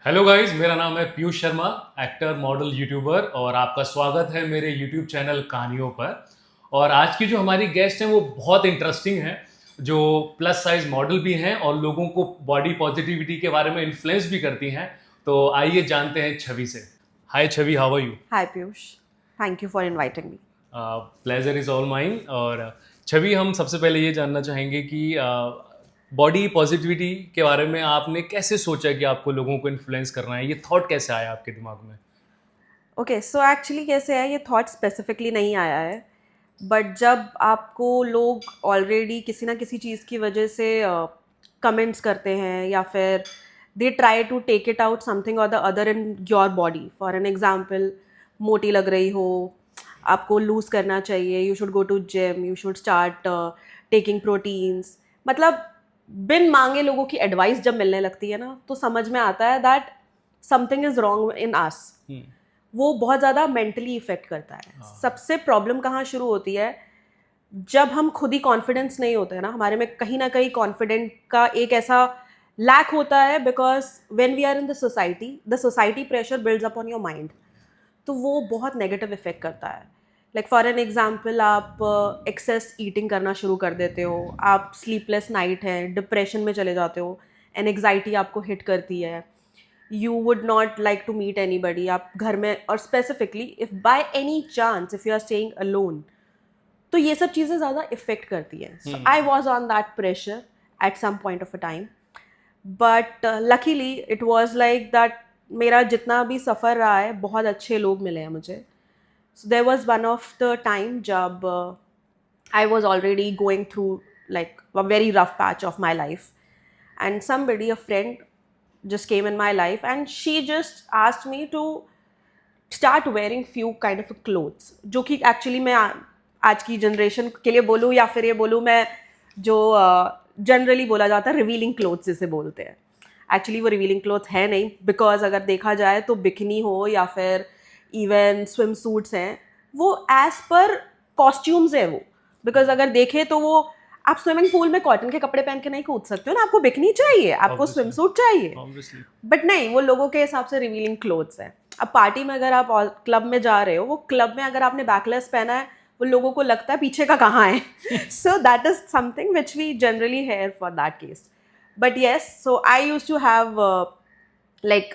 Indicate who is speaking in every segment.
Speaker 1: Hello guys, मेरा नाम है Piyush Sharma, actor, model, YouTuber और आपका स्वागत है मेरे यूट्यूब चैनल कहानियों पर। और आज की जो हमारी गेस्ट हैं वो बहुत इंटरेस्टिंग है, जो प्लस साइज मॉडल भी हैं और लोगों को बॉडी पॉजिटिविटी के बारे में इन्फ्लुएंस भी करती हैं। तो आइए जानते हैं छवि से। Hi Chhavi, how are you?
Speaker 2: Hi Piyush, thank you for inviting me.
Speaker 1: Pleasure is all mine. और छवि, हम सबसे पहले ये जानना चाहेंगे कि बॉडी पॉजिटिविटी के बारे में आपने कैसे सोचा कि आपको लोगों को इन्फ्लुएंस करना है? ये थॉट कैसे आया आपके दिमाग में?
Speaker 2: ओके सो एक्चुअली कैसे है, ये थॉट स्पेसिफिकली नहीं आया है, बट जब आपको लोग ऑलरेडी किसी ना किसी चीज़ की वजह से कमेंट्स करते हैं या फिर they try to take it out something और the other in your body. For an example, मोटी लग रही हो, आपको लूज़ करना चाहिए, you should go to gym, you should start taking proteins. मतलब बिन मांगे लोगों की एडवाइस जब मिलने लगती है ना, तो समझ में आता है that something is wrong in us. वो बहुत ज़्यादा मेंटली इफेक्ट करता है। सबसे प्रॉब्लम कहाँ शुरू होती है, जब हम खुद ही कॉन्फिडेंस नहीं होते हैं ना हमारे में, कहीं ना कहीं कॉन्फिडेंट का एक ऐसा लैक होता है, because when we are in the society pressure builds up on your mind. तो वो बहुत नेगेटिव इफेक्ट करता है। लाइक फॉर एन एग्जाम्पल, आप एक्सेस ईटिंग करना शुरू कर देते हो, आप स्लीपलेस नाइट है, डिप्रेशन में चले जाते हो, एनग्जाइटी आपको हिट करती है, you would not like to meet anybody. आप घर में, और specifically if by any chance if you are staying alone, तो ये सब चीज़ें ज़्यादा इफेक्ट करती हैं। So I was on that pressure at some point of a time, but luckily it was like that मेरा जितना भी सफ़र रहा है, बहुत अच्छे लोग मिले हैं मुझे। So there was one of the time जब I was already going through like a very rough patch of my life, and somebody, a friend, just came in my life and she just asked me to start wearing few kind of clothes, जो कि actually मैं आज की generation के लिए बोलूँ या फिर ये बोलूँ मैं, जो जनरली बोला जाता है रिवीलिंग क्लोथ्स जिसे बोलते हैं। एक्चुअली वो रिवीलिंग क्लोथ है नहीं, बिकॉज अगर देखा जाए तो बिकनी हो या फिर इवन स्विम सूट्स हैं, वो एज पर कॉस्ट्यूम्स है वो। बिकॉज अगर देखें तो वो, आप स्विमिंग पूल में कॉटन के कपड़े पहन के नहीं कूद सकते हो ना, आपको बिकनी चाहिए, आपको स्विम
Speaker 1: Obviously,
Speaker 2: सूट चाहिए।
Speaker 1: obviously.
Speaker 2: बट नहीं, वो लोगों के हिसाब से रिवीलिंग क्लोथ्स है। अब पार्टी में अगर आप क्लब में जा रहे हो, वो क्लब में अगर आपने बैकलेस पहना है, वो लोगों को लगता है पीछे का कहाँ है। So that is something which we generally hear for that case. But yes, so I used to have like,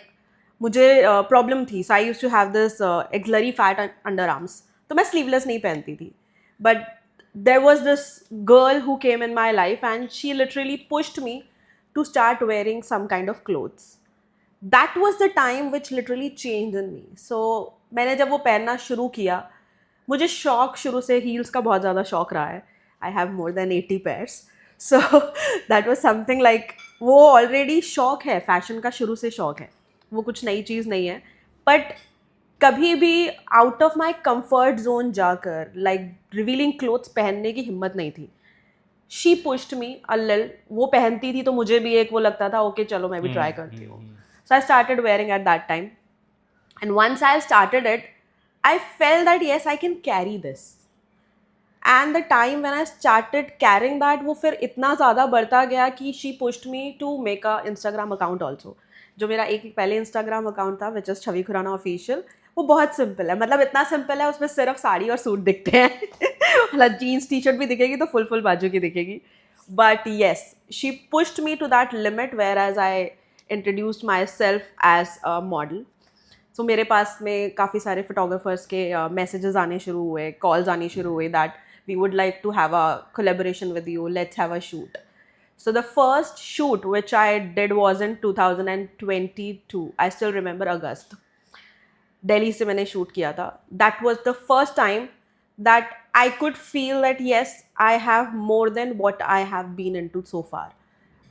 Speaker 2: मुझे प्रॉब्लम थी। So I used to have this axillary fat under arms, तो मैं स्लीवलेस नहीं पहनती थी। But there was this girl who came in my life and she literally pushed me to start wearing some kind of clothes. That was the time which literally changed in me. So मैंने जब वो पहनना शुरू किया, मुझे शौक शुरू से हील्स का बहुत ज़्यादा शौक रहा है। I have more than 80 pairs. So that was something like, वो ऑलरेडी शौक है, फैशन का शुरू से शौक है, वो कुछ नई चीज़ नहीं है। बट कभी भी out of my comfort zone जाकर लाइक रिवीलिंग क्लोथ्स पहनने की हिम्मत नहीं थी। She pushed me a little. वो पहनती थी तो मुझे भी एक वो लगता था, ओके चलो मैं भी ट्राई करती हूँ। So I started wearing at that time, and once I started it, I felt that yes I can carry this. And the time when I started carrying that, वो फिर इतना ज़्यादा बढ़ता गया कि she pushed me to make a Instagram account also. जो मेरा एक पहले इंस्टाग्राम अकाउंट था which is Chhavi Khurana official, वो बहुत सिंपल है। मतलब इतना सिंपल है, उसमें सिर्फ साड़ी और सूट दिखते हैं। मतलब जीन्स टी शर्ट भी दिखेगी तो फुल फुल बाजू की दिखेगी। But yes, she pushed me to that limit where as I introduced myself as a model. सो मेरे पास में काफ़ी सारे फोटोग्राफर्स के मैसेजेस आने शुरू हुए, कॉल्स आनी शुरू हुए that we would like to have a collaboration with you, let's have a shoot. So the first shoot which I did was in 2022. I still remember August. Delhi से मैंने शूट किया था। That was the first time that I could feel that yes, I have more than what I have been into so far.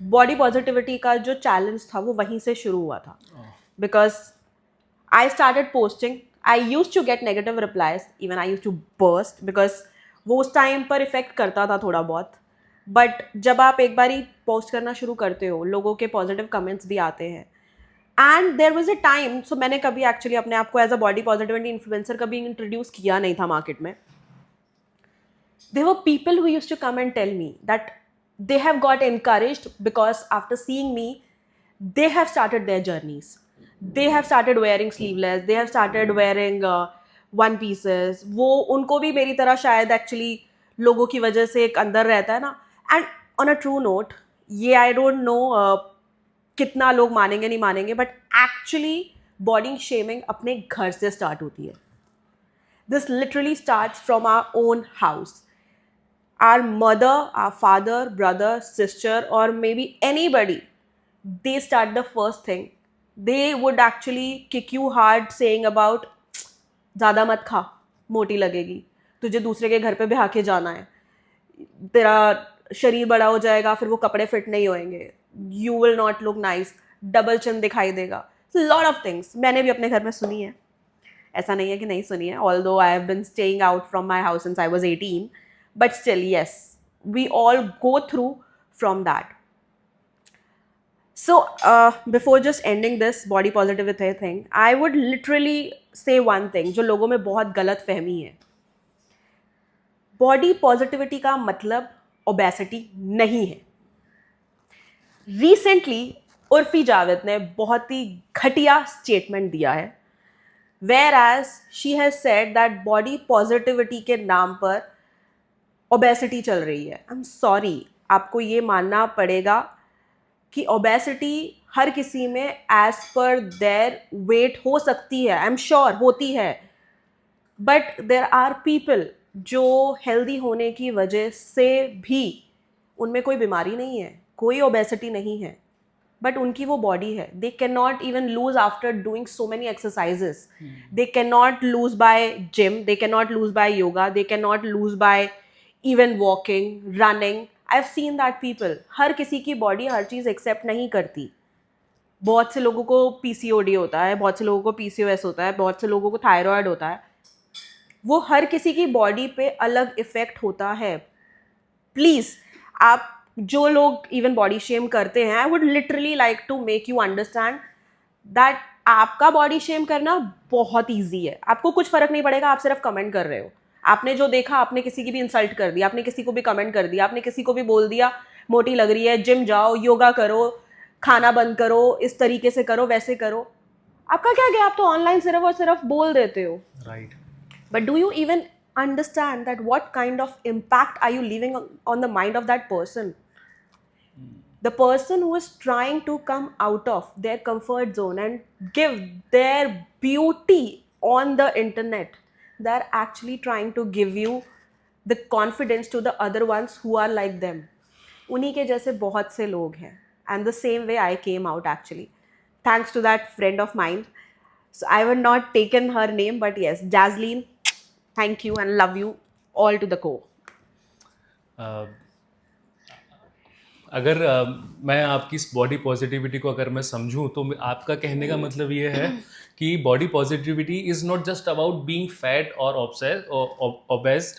Speaker 2: Body positivity का जो challenge था वो वहीं से शुरू हुआ था, because I started posting. I used to get negative replies. Even I used to burst because वो उस टाइम पर इफेक्ट करता था थोड़ा बहुत। बट जब आप एक बारी पोस्ट करना शुरू करते हो, लोगों के पॉजिटिव कमेंट्स भी आते हैं। And there was a time, so मैंने कभी एक्चुअली अपने आप को as a body positivity influencer कभी इंट्रोड्यूस किया नहीं था मार्केट में। There were people who used to come and tell me that they have got encouraged because after seeing me, they have started their journeys. they have started wearing sleeveless, they have started wearing one pieces. वो उनको भी मेरी तरह शायद actually लोगों की वजह से एक अंदर रहता है ना. And on a true note, ये आई डोंट नो कितना लोग मानेंगे नहीं मानेंगे, बट एक्चुअली बॉडी शेमिंग अपने घर से स्टार्ट होती है. This literally starts from our own house. Our mother, our father, brother, sister, or maybe anybody, they start the first thing. They would actually kick you hard saying about ज़्यादा मत खा, मोटी लगेगी, तुझे दूसरे के घर पे ब्याह के जाना है, तेरा शरीर बड़ा हो जाएगा, फिर वो कपड़े फिट नहीं होएंगे, you will not look nice, double chin दिखाई देगा. लॉट ऑफ थिंग्स मैंने भी अपने घर में सुनी है, ऐसा नहीं है कि नहीं सुनी है. Although I have been staying out from my house since I was 18. But still, yes, we all go through from that. So, before just ending this body positivity thing, I would literally say one thing जो लोगों में बहुत गलत फहमी है. Body positivity का मतलब obesity नहीं है. Recently, उर्फी जावेद ने बहुत ही घटिया statement दिया है, whereas she has said that body positivity के नाम पर ओबेसिटी चल रही है. आई एम सॉरी, आपको ये मानना पड़ेगा कि ओबेसिटी हर किसी में एज पर देयर वेट हो सकती है. आई एम श्योर होती है, बट देयर आर पीपल जो हेल्दी होने की वजह से भी उनमें कोई बीमारी नहीं है, कोई ओबेसिटी नहीं है, बट उनकी वो बॉडी है. They can not even lose after doing so many exercises. They can not lose by gym, they can not lose by yoga, they can not lose by even walking, running. I've seen that people. हर किसी की body हर चीज़ accept नहीं करती. बहुत से लोगों को PCOD होता है, बहुत से लोगों को PCOS होता है, बहुत से लोगों को थायराइड होता है. वो हर किसी की बॉडी पे अलग इफेक्ट होता है. प्लीज़, आप जो लोग इवन बॉडी शेम करते हैं, I would literally like to make you understand that आपका बॉडी शेम करना बहुत ईजी है. आपको कुछ फ़र्क नहीं पड़ेगा, आप सिर्फ कमेंट कर रहे हो. आपने जो देखा, आपने किसी की भी इंसल्ट कर दी, आपने किसी को भी कमेंट कर दिया, आपने किसी को भी बोल दिया मोटी लग रही है, जिम जाओ, योगा करो, खाना बंद करो, इस तरीके से करो, वैसे करो. आपका क्या गया, आप तो ऑनलाइन सिर्फ और सिर्फ बोल देते हो.
Speaker 1: Right.
Speaker 2: But do you even understand that what kind of impact are you leaving on the mind of that person? The person who is trying to come out of their comfort zone and give their beauty on the internet, they're actually trying to give you the confidence to the other ones who are like them. उन्हीं के जैसे बहुत से लोग हैं. And the same way I came out actually. Thanks to that friend of mine. So I would not taken her name, but yes, Jazleen, thank you and love you all to the core.
Speaker 1: अगर मैं आपकी इस body positivity को अगर मैं समझूं तो आपका कहने का मतलब ये है कि body positivity is not just about being fat और ओबेस्ड.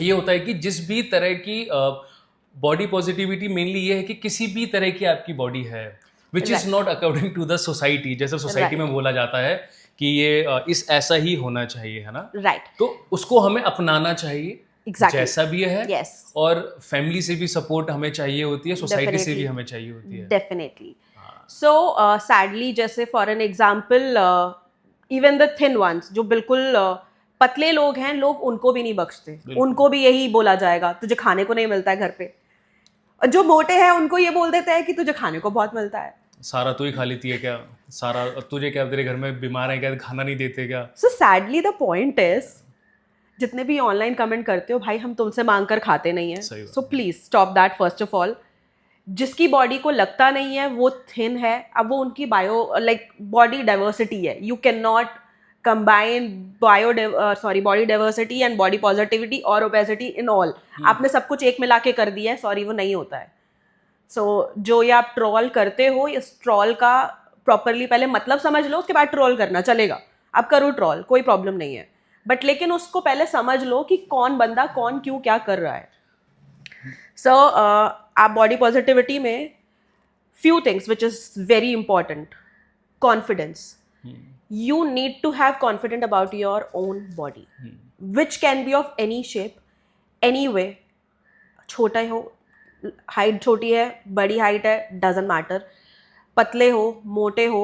Speaker 1: ये होता है कि जिस भी तरह की बॉडी पॉजिटिविटी मेनली ये है कि किसी भी तरह की आपकी बॉडी है which is not according to the society. जैसे सोसाइटी में बोला जाता है कि ये इस ऐसा ही होना चाहिए, है ना?
Speaker 2: राइट.
Speaker 1: तो उसको हमें अपनाना चाहिए.
Speaker 2: Exactly.
Speaker 1: जैसा भी है.
Speaker 2: Yes.
Speaker 1: और फैमिली से भी सपोर्ट हमें चाहिए होती है, सोसाइटी से भी हमें चाहिए होती है.
Speaker 2: डेफिनेटली. सो सैडली, जैसे for an example, even the thin ones, जो बिल्कुल पतले लोग हैं, लोग उनको भी नहीं बख्शते. उनको भी यही बोला जाएगा, तुझे खाने को नहीं मिलता है घर पे. जो मोटे हैं उनको ये बोल देते हैं कि तुझे खाने को बहुत मिलता है.
Speaker 1: सारा तू ही खा लेती है क्या? सारा तुझे क्या, तेरे घर में बीमार है क्या, खाना नहीं देते क्या?
Speaker 2: सो सैडली द पॉइंट इज, जितने भी ऑनलाइन कमेंट करते हो, भाई हम तुमसे मांग कर खाते नहीं हैं. So please stop that. First of all, जिसकी बॉडी को लगता नहीं है वो थिन है, अब वो उनकी बॉडी डाइवर्सिटी है. You can not combine body diversity and body positivity और ओबेसिटी इन ऑल. आपने सब कुछ एक मिला के कर दिया है. सॉरी, वो नहीं होता है. सो जो ये आप ट्रोल करते हो, इस ट्रोल का प्रॉपरली पहले मतलब समझ लो, उसके बाद ट्रोल करना चलेगा. आप करो ट्रोल, कोई प्रॉब्लम नहीं है, बट लेकिन उसको पहले समझ लो कि कौन बंदा कौन क्यों क्या कर रहा है. सो आप बॉडी पॉजिटिविटी में few things which is very important. Confidence. You need to have confidence about your own body, which can be of any shape, any way. छोटा हो, हाइट छोटी है, बड़ी हाइट है, doesn't matter. पतले हो, मोटे हो,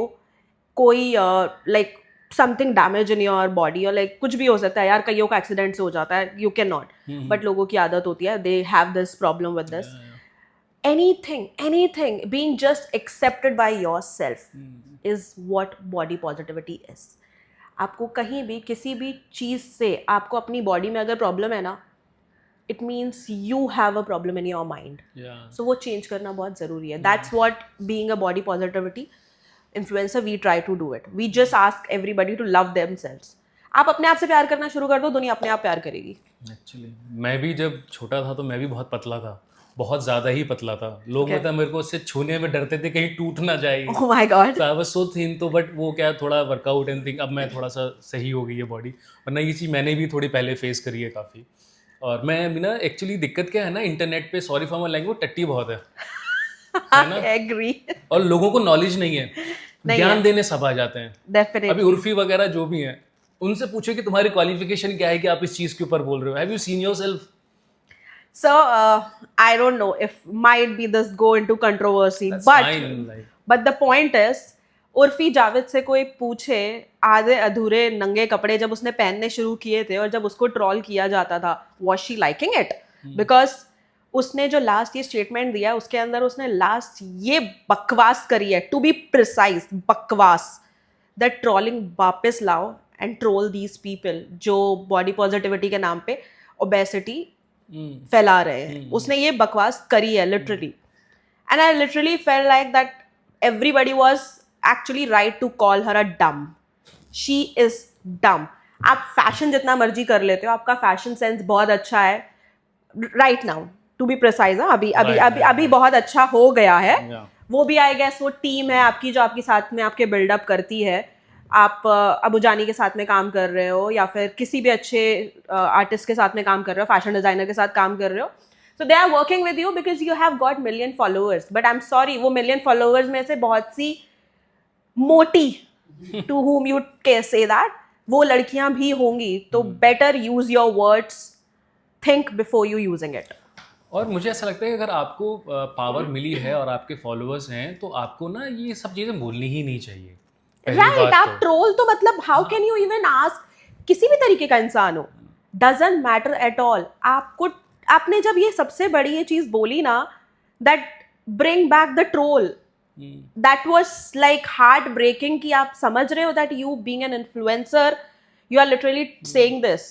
Speaker 2: कोई like something damage in your body और लाइक कुछ भी हो सकता है यार, कईयों का एक्सीडेंट से हो जाता है, यू कैन नॉट, बट लोगों की आदत होती है, they have this problem with this. Anything being just accepted by yourself is what body positivity is. आपको कहीं भी किसी भी चीज़ से आपको अपनी बॉडी में अगर प्रॉब्लम है ना, it means you have a problem in your mind. So वो चेंज करना बहुत ज़रूरी है. That's what being a body positivity influencer we try to do it. We just ask everybody to love themselves. आप अपने आप से प्यार करना शुरू कर दो, दुनिया अपने आप प्यार करेगी.
Speaker 1: एक्चुअली मैं भी जब छोटा था तो मैं भी बहुत पतला था, बहुत ज़्यादा ही पतला था. लोग मतलब मेरे को उससे छूने में डरते थे कहीं टूट ना जाए.
Speaker 2: Oh my God.
Speaker 1: तो आई वाज सो थिन. तो बट वो क्या थोड़ा वर्कआउट एंड थिंग, अब मैं थोड़ा सा सही हो गई है बॉडी. वरना ये चीज़ मैंने भी थोड़ी पहले फेस करी है काफ़ी. और मैं अभी ना एक्चुअली दिक्कत क्या है ना, इंटरनेट पे सॉरी फॉर माय लैंग्वेज टट्टी बहुत है ना.
Speaker 2: एग्री.
Speaker 1: और लोगों को नॉलेज नहीं है, ज्ञान देने सब आ जाते हैं.
Speaker 2: डेफिनेटली.
Speaker 1: अभी उर्फी वगैरह जो भी हैं, उनसे पूछो कि तुम्हारी क्वालिफिकेशन क्या है कि आप इस चीज़ के ऊपर बोल रहे हो. Have you seen yourself?
Speaker 2: So I don't know if might be this go into controversy.
Speaker 1: That's
Speaker 2: but
Speaker 1: fine, like.
Speaker 2: but the point is, Urfi Javed से कोई पूछे आधे अधूरे नंगे कपड़े जब उसने पहनने शुरू किए थे और जब उसको ट्रॉल किया जाता था, was she liking it? Because उसने जो लास्ट ये स्टेटमेंट दिया उसके अंदर उसने लास्ट ये बकवास करी है, टू बी प्रिसाइज बकवास, दैट ट्रॉलिंग वापस लाओ एंड ट्रोल दीज पीपल जो बॉडी पॉजिटिविटी के नाम पे ओबेसिटी फैला रहे हैं. उसने ये बकवास करी है literally. And I literally felt like that everybody was actually right to call her a dumb. She is dumb. आप फैशन जितना मर्जी कर लेते हो, आपका फैशन सेंस बहुत अच्छा है right now, to be precise. अभी बहुत अच्छा हो गया है. वो भी आई गेस वो टीम है आपकी जो आपके साथ में आपके बिल्डअप करती है. आप अबू जानी के साथ में काम कर रहे हो या फिर किसी भी अच्छे आर्टिस्ट के साथ में काम कर रहे हो, फैशन डिजाइनर के साथ काम कर रहे हो, so they are working with you because you have got million followers. But I am sorry, वो मिलियन फॉलोअर्स में से बहुत सी मोटी to whom you say that वो लड़कियां भी होंगी. तो better use your words, think before you using it.
Speaker 1: और मुझे ऐसा लगता है कि अगर आपको पावर मिली है और आपके फॉलोअर्स हैं तो आपको ना ये सब चीज़ें बोलनी ही नहीं चाहिए.
Speaker 2: राइट. आप ट्रोल तो मतलब how can you even ask, किसी भी तरीके का इंसान हो, डजंट मैटर एट ऑल. आपको आपने जब ये सबसे बड़ी ये चीज बोली ना, that bring back the troll, that was like heart breaking. कि आप समझ रहे हो that you being an influencer you are literally saying this.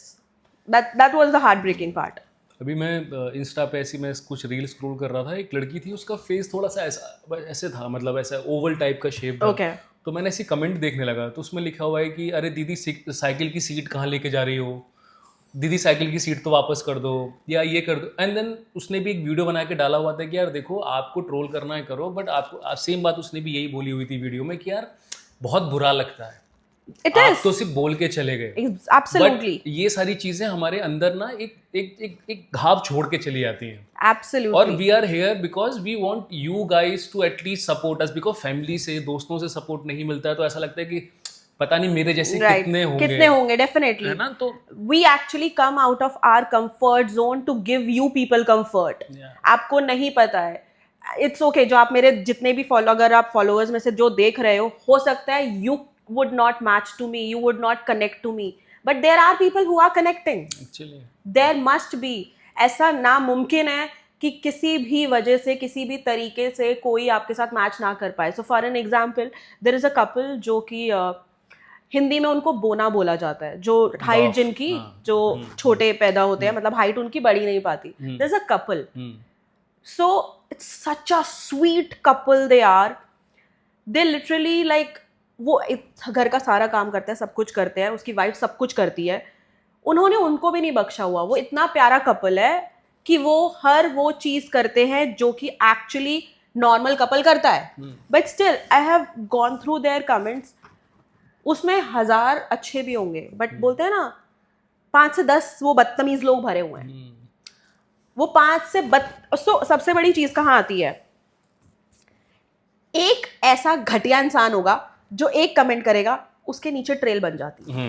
Speaker 2: That was the heart breaking part.
Speaker 1: अभी मैं इंस्टा पे ऐसी मैं कुछ रील स्क्रॉल कर रहा था, एक लड़की थी, उसका फेस थोड़ा सा ऐसे था, मतलब ऐसा ओवल टाइप का शेप था.
Speaker 2: Okay.
Speaker 1: तो मैंने ऐसी कमेंट देखने लगा तो उसमें लिखा हुआ है कि अरे दीदी साइकिल की सीट कहाँ लेके जा रही हो, दीदी साइकिल की सीट तो वापस कर दो या ये कर दो. एंड देन उसने भी एक वीडियो बना के डाला हुआ था कि यार देखो आपको ट्रोल करना है करो, बट आपको सेम बात उसने भी यही बोली हुई थी वीडियो में कि यार बहुत बुरा लगता है. आप तो सिर्फ बोल के चले गए.
Speaker 2: Absolutely.
Speaker 1: But ये सारी चीजें हमारे अंदर ना एक घाव छोड़ के चली जाती हैं.
Speaker 2: Absolutely.
Speaker 1: और we are here because we want you guys to at least support us, because family से दोस्तों से सपोर्ट नहीं मिलता है तो ऐसा लगता है कि पता नहीं मेरे जैसे कितने होंगे
Speaker 2: डेफिनेटली,
Speaker 1: है ना. तो
Speaker 2: we actually come out of our comfort zone to give you people comfort. आपको नहीं पता है, इट्स ओके. जो आप मेरे जितने भी अगर आप फॉलोअर्स में से जो देख रहे हो सकता है you would not match to me, you would not connect to me, but there are people who are connecting.
Speaker 1: Actually
Speaker 2: there must be. ऐसा नामुमकिन है कि किसी भी वजह से किसी भी तरीके से कोई आपके साथ मैच ना कर पाए. So for an example, there is a couple जो कि हिंदी में उनको बोना बोला जाता है, जो हाइट जिनकी जो छोटे पैदा होते हैं, मतलब हाइट उनकी बढ़ी नहीं पाती. there is a couple. So it's such a sweet couple they are. They literally like वो घर का सारा काम करते हैं, सब कुछ करते हैं, उसकी वाइफ सब कुछ करती है. उन्होंने उनको भी नहीं बख्शा हुआ. वो इतना प्यारा कपल है कि वो हर वो चीज़ करते हैं जो कि एक्चुअली नॉर्मल कपल करता है. But still I have gone through their comments, उसमें 1000 अच्छे भी होंगे, बट बोलते हैं ना 5 से 10 वो बदतमीज लोग भरे हुए हैं. वो 5 से सबसे बड़ी चीज़ कहाँ आती है, एक ऐसा घटिया इंसान होगा जो एक कमेंट करेगा उसके नीचे ट्रेल बन जाती है.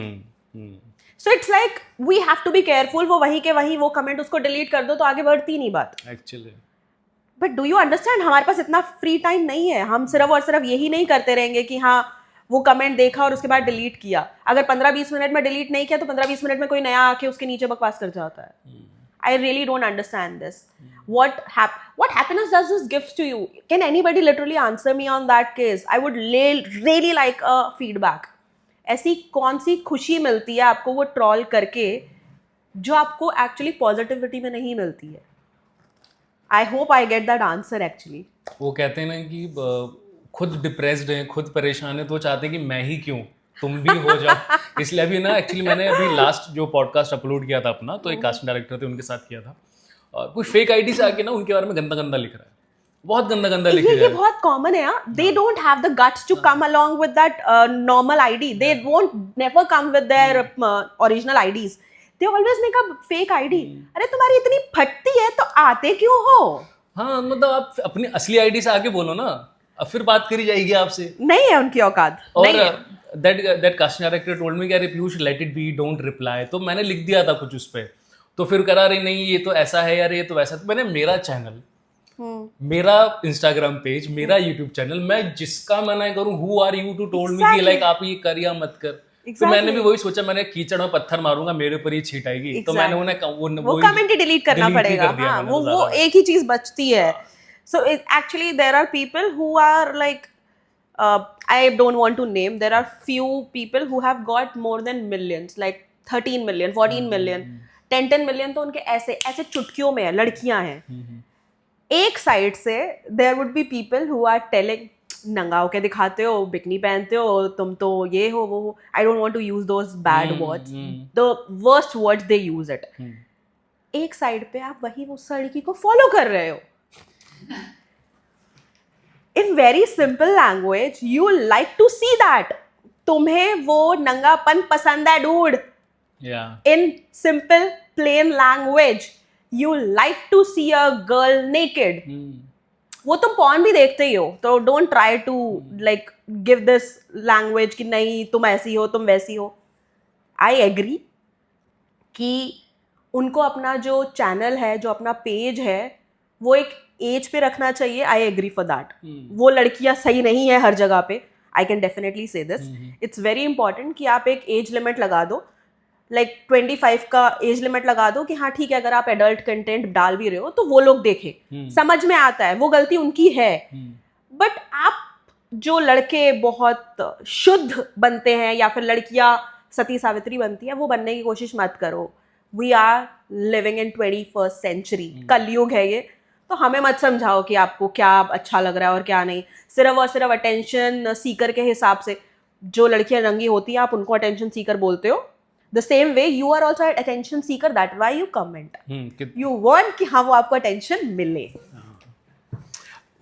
Speaker 2: So it's like we have to be careful. वो वहीं के वहीं वो कमेंट उसको डिलीट कर दो तो आगे बढ़ती नहीं बात
Speaker 1: actually.
Speaker 2: But do you understand, हमारे पास इतना फ्री टाइम नहीं है. हम सिर्फ और सिर्फ यही नहीं करते रहेंगे कि हाँ वो कमेंट देखा और उसके बाद डिलीट किया. अगर 15-20 मिनट में डिलीट नहीं किया तो 15-20 मिनट में कोई नया आके उसके नीचे बकवास कर जाता है. I really don't understand this. What happiness does this give to you? Can anybody literally answer me on that case? I would really like a feedback. ऐसी कौन सी खुशी मिलती है आपको वो ट्रॉल करके जो आपको एक्चुअली पॉजिटिविटी में नहीं मिलती है? I hope I get that answer actually.
Speaker 1: वो कहते हैं ना कि खुद डिप्रेस्ड हैं, खुद परेशान है, तो चाहते हैं कि मैं ही क्यों, तुम भी हो जाओ. इसलिए अभी ना एक्चुअली मैंने अभी लास्ट जो पॉडकास्ट अपलोड किया था अपना, तो एक कास्टिंग डायरेक्टर थे, उनके साथ किया था. और कुछ फेक आईडी से आके ना उनके बारे में गंदा गंदा लिख रहा है, बहुत गंदा गंदा लिख रहा
Speaker 2: ये
Speaker 1: है.
Speaker 2: बहुत कॉमन है. They don't have the guts to come along with that normal ID. They won't never come with their original IDs. They always make a fake ID. अरे तुम्हारी इतनी फटती है तो आते क्यों हो?
Speaker 1: हाँ, मतलब आप अपनी असली आईडी से आके बोलो ना, अब फिर बात करी जाएगी आपसे.
Speaker 2: नहीं है उनकी औकात.
Speaker 1: और
Speaker 2: नहीं है.
Speaker 1: That casting director told me कि अरे Piyush let it be, don't reply. तो मैंने लिख दिया था कुछ उस पे, तो फिर करा रही नहीं ये तो ऐसा है यार, ये तो वैसा. तो मैंने मेरा चैनल, मेरा इंस्टाग्राम पेज, मेरा यूट्यूब चैनल, मैं जिसका मना करूं, who are you to told me कि लाइक आप ये कर या मत कर. तो मैंने भी वही सोचा, मैंने कीचड़ में पत्थर मारूंगा, मेरे ऊपर ही छीट आएगी. तो मैंने उन्हें
Speaker 2: वो कमेंट ही डिलीट करना पड़ेगा. हाँ, वो एक ही चीज बचती है. So actually there are people who are like I don't want to name. There are few people who have got more than millions, like 13 million, 14 million, 10 million. तो उनके ऐसे ऐसे चुटकियों में है, लड़कियां हैं. एक साइड से there would be people who are telling नंगा होके दिखाते हो, बिकनी पहनते हो, तुम तो ये हो वो हो. I don't want to use those bad words. The worst words they use it. एक साइड पे आप वही उस लड़की को फॉलो कर रहे हो. In very simple language, you like to see that. तुम्हें वो नंगापन पसंद है, dude.
Speaker 1: Yeah.
Speaker 2: In simple, plain language, you like to see a girl naked. वो तुम पॉर्न भी देखते ही हो, तो don't try to like give this language कि नहीं तुम ऐसी हो, तुम वैसी हो. I agree कि उनको अपना जो चैनल है, जो अपना पेज है, वो एक एज पे रखना चाहिए. I agree for that. वो लड़कियां सही नहीं है हर जगह पे. I can definitely say this. It's very important कि आप एक एज लिमिट लगा दो, लाइक 25 का एज लिमिट लगा दो कि हाँ ठीक है, अगर आप एडल्ट कंटेंट डाल भी रहे हो तो वो लोग देखें. समझ में आता है, वो गलती उनकी है. बट आप जो लड़के बहुत शुद्ध बनते हैं या फिर लड़कियां सती सावित्री बनती है, वो बनने की कोशिश मत करो. We are living in 21st century. कलयुग है ये. तो हमें मत समझाओ कि आपको क्या अच्छा लग रहा है और क्या नहीं. सिर्फ और सिर्फ अटेंशन सीकर के हिसाब से जो लड़कियां रंगी होती हैं, आप उनको अटेंशन सीकर बोलते हो. The same way you are also attention seeker. That why you comment. You want कि हाँ वो आपको अटेंशन मिले.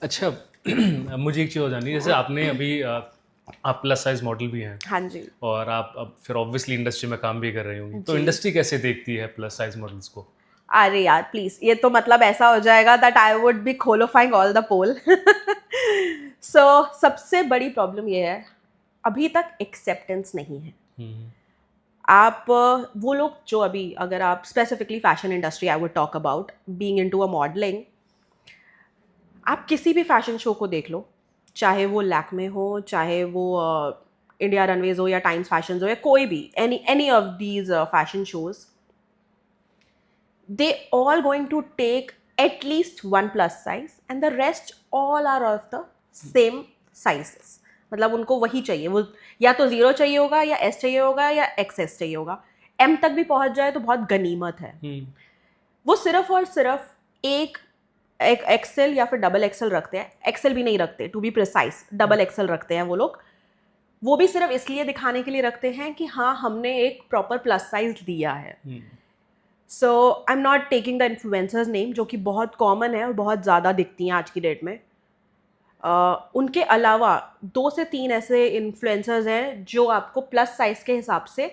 Speaker 1: अच्छा, मुझे एक चीज़ हो जानी, जैसे आपने अभी आप प्लस साइज मॉडल भी हैं.
Speaker 2: हाँ जी.
Speaker 1: और आप अब फिर ऑब्वियसली इंडस्ट्री में काम भी कर रही होंगी, तो इंडस्ट्री कैसे देखती है प्लस साइज मॉडल्स को?
Speaker 2: अरे यार प्लीज, ये तो मतलब ऐसा हो जाएगा that I would be qualifying all the poll. So सबसे बड़ी प्रॉब्लम ये है, अभी तक एक्सेप्टेंस नहीं है. आप वो लोग जो अभी, अगर आप specifically fashion industry I would talk about, being into a modelling, आप किसी भी फैशन शो को देख लो, चाहे वो लैक्मे हो, चाहे वो इंडिया रनवेज हो या टाइम्स फैशन हो या कोई भी any of these fashion shows, they all going to take at least one plus size and the rest all are of the same sizes. मतलब उनको वही चाहिए, वो या तो 0 चाहिए होगा या S चाहिए होगा या XS चाहिए होगा. M तक भी पहुंच जाए तो बहुत गनीमत है. वो सिर्फ और सिर्फ एक XL या फिर डबल XL रखते हैं. XL भी नहीं रखते, to be precise, double XL रखते हैं वो लोग. वो भी सिर्फ इसलिए दिखाने के लिए रखते हैं कि हाँ हमने एक प्रॉपर प्लस साइज दिया है. So I am not taking the influencers name, जो कि बहुत कॉमन है और बहुत ज़्यादा दिखती हैं आज की डेट में. उनके अलावा 2 से 3 ऐसे इन्फ्लुएंसर्स हैं जो आपको प्लस साइज के हिसाब से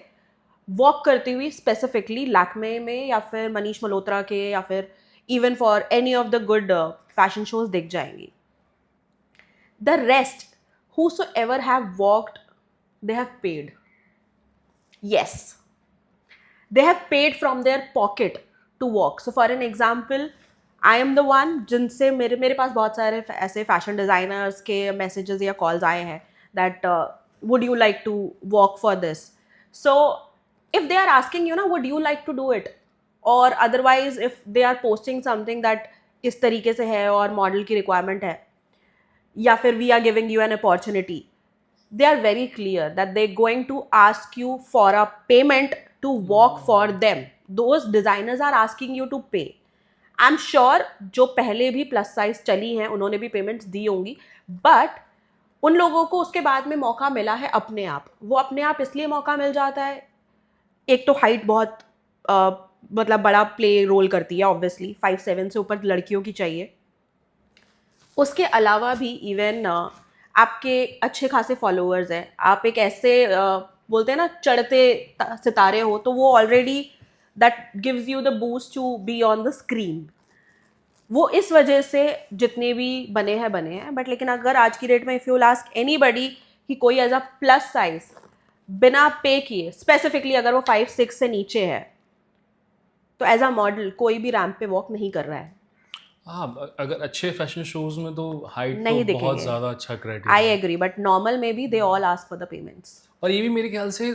Speaker 2: वॉक करती हुई स्पेसिफिकली लैक्मे में या फिर मनीष मल्होत्रा के या फिर even for any of the good fashion shows दिख जाएंगी. The rest whosoever have walked, they have paid. Yes, they have paid from their pocket to walk. So for an example, I am the one जिनसे मेरे पास बहुत सारे ऐसे fashion designers के messages या calls आए हैं that would you like to walk for this? So if they are asking you ना, would you like to do it, or otherwise if they are posting something that इस तरीके से है और मॉडल की रिक्वायरमेंट है, या फिर we are giving you an opportunity, they are very clear that they're going to ask you for a payment to walk for them. Those designers are asking you to pay. I'm sure जो पहले भी plus size चली हैं उन्होंने भी payments दी होंगी, but उन लोगों को उसके बाद में मौका मिला है अपने आप. वो अपने आप इसलिए मौका मिल जाता है, एक तो हाइट बहुत मतलब बड़ा प्ले रोल करती है ऑब्वियसली, 5'7" से ऊपर लड़कियों की चाहिए. उसके अलावा भी इवन आपके अच्छे खासे फॉलोअर्स हैं, आप एक ऐसे बोलते हैं ना चढ़ते सितारे हो, तो वो already that gives you the boost to be on the screen. वो इस वजह से जितने भी बने हैं. बट लेकिन अगर आज की डेट में इफ़ यू आस्क एनीबडी कि कोई एज अ प्लस साइज बिना पे किए, स्पेसिफिकली अगर वो 5'6" से नीचे है, तो एज अ मॉडल कोई भी रैंप पे वॉक नहीं कर रहा है.
Speaker 1: हाँ, अगर अच्छे फैशन शोज में तो हाइट
Speaker 2: नहीं
Speaker 1: तो बहुत
Speaker 2: दिखेंगे.
Speaker 1: ज़्यादा अच्छा क्राइटेरिया
Speaker 2: आई
Speaker 1: है।
Speaker 2: एग्री, बट नॉर्मल में भी they all ask for the payments.
Speaker 1: और ये भी मेरे ख्याल से